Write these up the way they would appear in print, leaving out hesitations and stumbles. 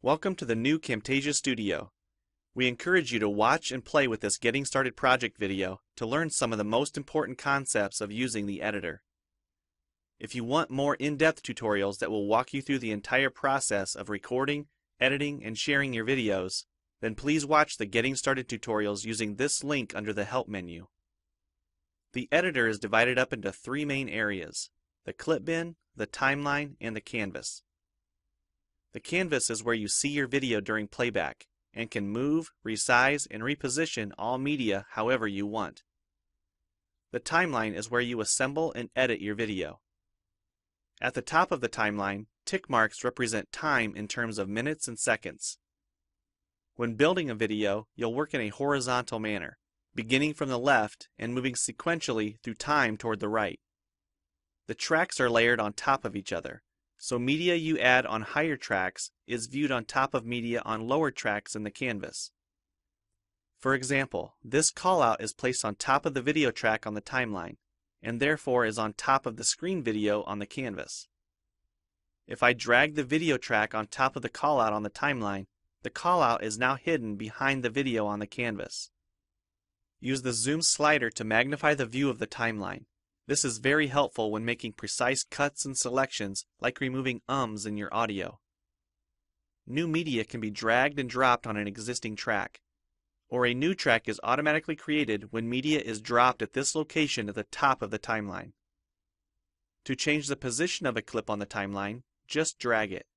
Welcome to the new Camtasia Studio. We encourage you to watch and play with this Getting Started project video to learn some of the most important concepts of using the editor. If you want more in-depth tutorials that will walk you through the entire process of recording, editing, and sharing your videos, then please watch the Getting Started tutorials using this link under the Help menu. The editor is divided up into three main areas: the clip bin, the timeline, and the canvas. The canvas is where you see your video during playback and can move, resize, and reposition all media however you want. The timeline is where you assemble and edit your video. At the top of the timeline, tick marks represent time in terms of minutes and seconds. When building a video, you'll work in a horizontal manner, beginning from the left and moving sequentially through time toward the right. The tracks are layered on top of each other, so media you add on higher tracks is viewed on top of media on lower tracks in the canvas. For example, this callout is placed on top of the video track on the timeline, and therefore is on top of the screen video on the canvas. If I drag the video track on top of the callout on the timeline, the callout is now hidden behind the video on the canvas. Use the zoom slider to magnify the view of the timeline. This is very helpful when making precise cuts and selections, like removing ums in your audio. New media can be dragged and dropped on an existing track, or a new track is automatically created when media is dropped at this location at the top of the timeline. To change the position of a clip on the timeline, just drag it.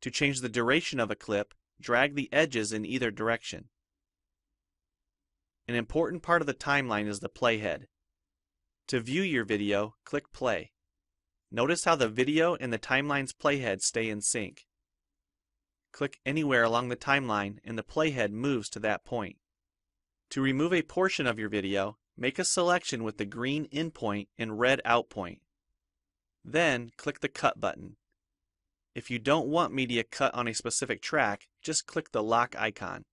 To change the duration of a clip, drag the edges in either direction. An important part of the timeline is the playhead. To view your video, click play. Notice how the video and the timeline's playhead stay in sync. Click anywhere along the timeline and the playhead moves to that point. To remove a portion of your video, make a selection with the green in point and red out point. Then click the cut button. If you don't want media cut on a specific track, just click the lock icon.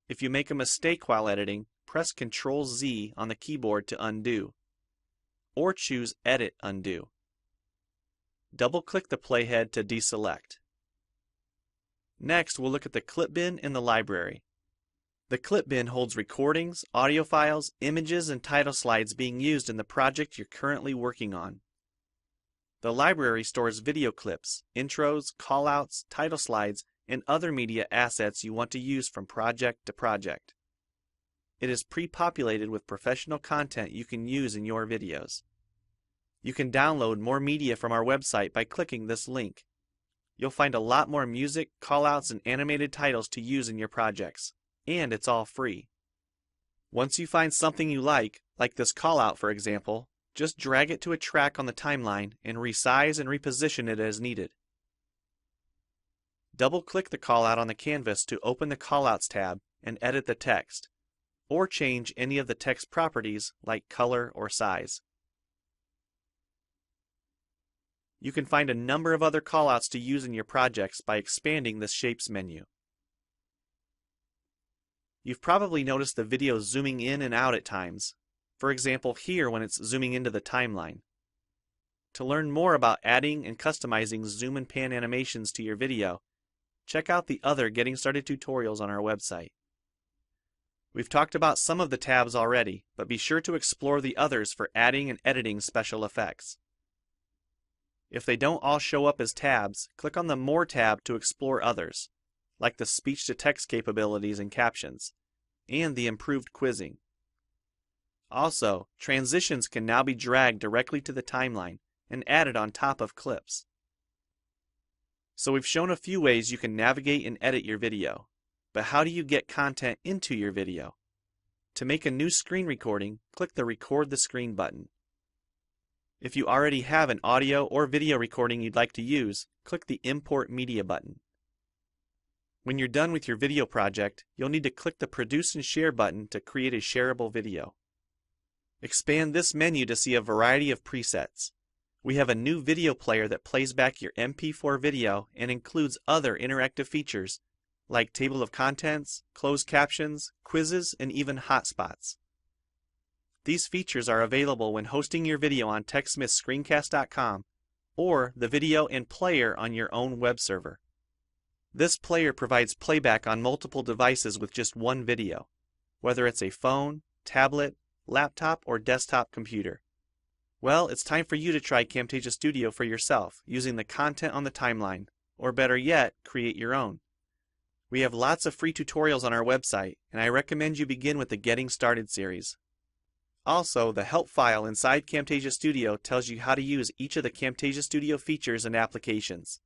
If you make a mistake while editing, press Ctrl-Z on the keyboard to undo, or choose Edit Undo. Double-click the playhead to deselect. Next, we'll look at the clip bin in the library. The clip bin holds recordings, audio files, images, and title slides being used in the project you're currently working on. The library stores video clips, intros, callouts, title slides, and other media assets you want to use from project to project. It is pre-populated with professional content you can use in your videos. You can download more media from our website by clicking this link. You'll find a lot more music, callouts, and animated titles to use in your projects, and it's all free. Once you find something you like this callout for example, just drag it to a track on the timeline and resize and reposition it as needed. Double-click the callout on the canvas to open the Callouts tab and edit the text, or change any of the text properties like color or size. You can find a number of other callouts to use in your projects by expanding the Shapes menu. You've probably noticed the video zooming in and out at times, for example here when it's zooming into the timeline. To learn more about adding and customizing zoom and pan animations to your video, check out the other Getting Started tutorials on our website. We've talked about some of the tabs already, but be sure to explore the others for adding and editing special effects. If they don't all show up as tabs, click on the More tab to explore others, like the speech-to-text capabilities and captions, and the improved quizzing. Also, transitions can now be dragged directly to the timeline and added on top of clips. So we've shown a few ways you can navigate and edit your video. But how do you get content into your video? To make a new screen recording, click the Record the Screen button. If you already have an audio or video recording you'd like to use, click the Import Media button. When you're done with your video project, you'll need to click the Produce and Share button to create a shareable video. Expand this menu to see a variety of presets. We have a new video player that plays back your MP4 video and includes other interactive features like table of contents, closed captions, quizzes, and even hotspots. These features are available when hosting your video on TechSmithScreencast.com or the video and player on your own web server. This player provides playback on multiple devices with just one video, whether it's a phone, tablet, laptop, or desktop computer. Well, it's time for you to try Camtasia Studio for yourself using the content on the timeline, or better yet, create your own. We have lots of free tutorials on our website, and I recommend you begin with the Getting Started series. Also, the help file inside Camtasia Studio tells you how to use each of the Camtasia Studio features and applications.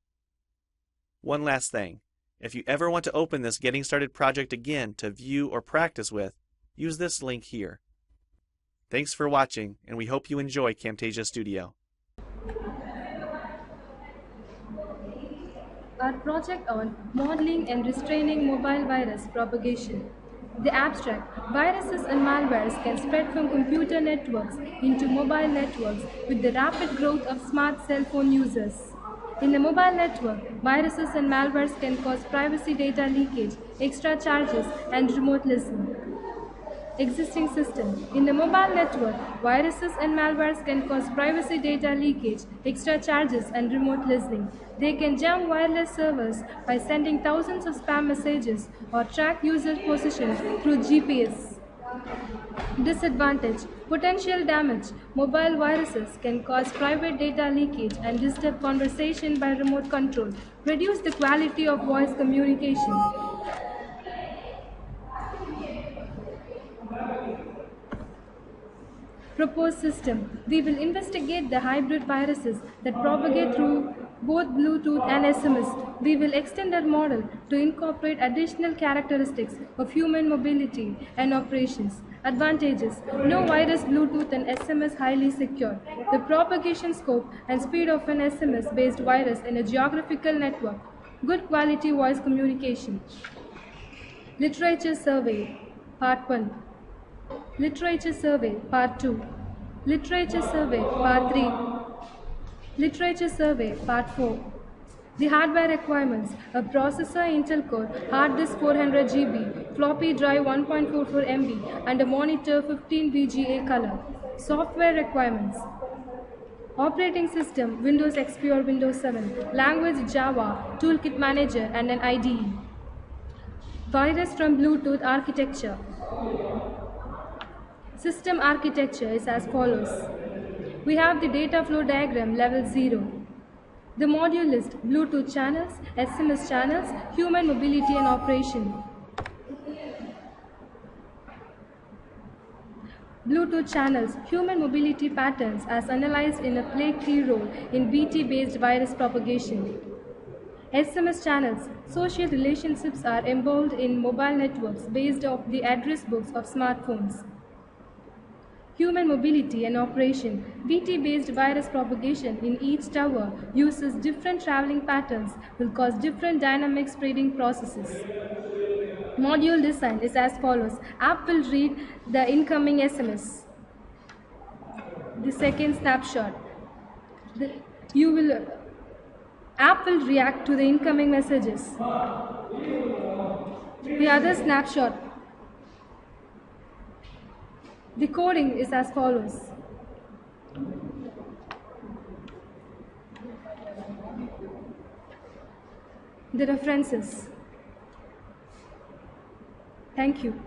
One last thing, if you ever want to open this Getting Started project again to view or practice with, use this link here. Thanks for watching, and we hope you enjoy Camtasia Studio. Our project on modeling and restraining mobile virus propagation. The abstract, viruses and malwares can spread from computer networks into mobile networks with the rapid growth of smart cell phone users. In a mobile network, viruses and malwares can cause privacy data leakage, extra charges, and remote listening. Existing system. In the mobile network, viruses and malwares can cause privacy data leakage, extra charges, and remote listening. They can jam wireless servers by sending thousands of spam messages or track user positions through GPS. Disadvantage. Potential damage. Mobile viruses can cause private data leakage and disturb conversation by remote control, reduce the quality of voice communication. Proposed system. We will investigate the hybrid viruses that propagate through both Bluetooth and SMS. We will extend our model to incorporate additional characteristics of human mobility and operations. Advantages. No virus, Bluetooth and SMS highly secure. The propagation scope and speed of an SMS-based virus in a geographical network. Good quality voice communication. Literature survey. Part 1. Literature survey, part 2. Literature survey, part 3. Literature survey, part 4. The hardware requirements: a processor Intel Core, hard disk 400 GB, floppy drive 1.44 MB, and a monitor 15 VGA color. Software requirements: operating system Windows XP or Windows 7, language Java, toolkit manager, and an IDE. Virus from Bluetooth architecture. System architecture is as follows. We have the data flow diagram level 0. The module list: Bluetooth channels, SMS channels, human mobility and operation. Bluetooth channels, human mobility patterns as analyzed in a play key role in BT-based virus propagation. SMS channels, social relationships are embodied in mobile networks based off the address books of smartphones. Human mobility and operation. BT-based virus propagation in each tower uses different traveling patterns, will cause different dynamic spreading processes. Module design is as follows. App will read the incoming SMS. The second snapshot. App will react to the incoming messages. The other snapshot. The coding is as follows. The references. Thank you.